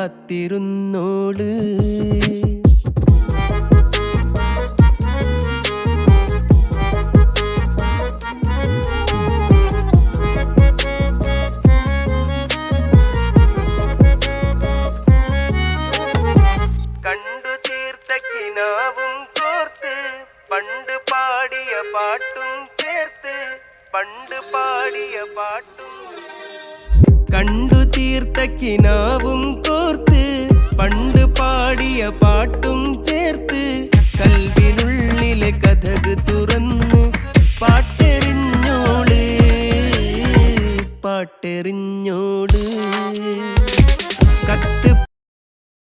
കാത്തിരുന്നോള്. കണ്ടു തീർത്ത കിനാവും കോർത്ത് പണ്ട് പാടിയ പാട്ടും ചേർത്ത് പണ്ട് പാടിയ പാട്ടും കണ്ടു തീർത്ത കിനാവും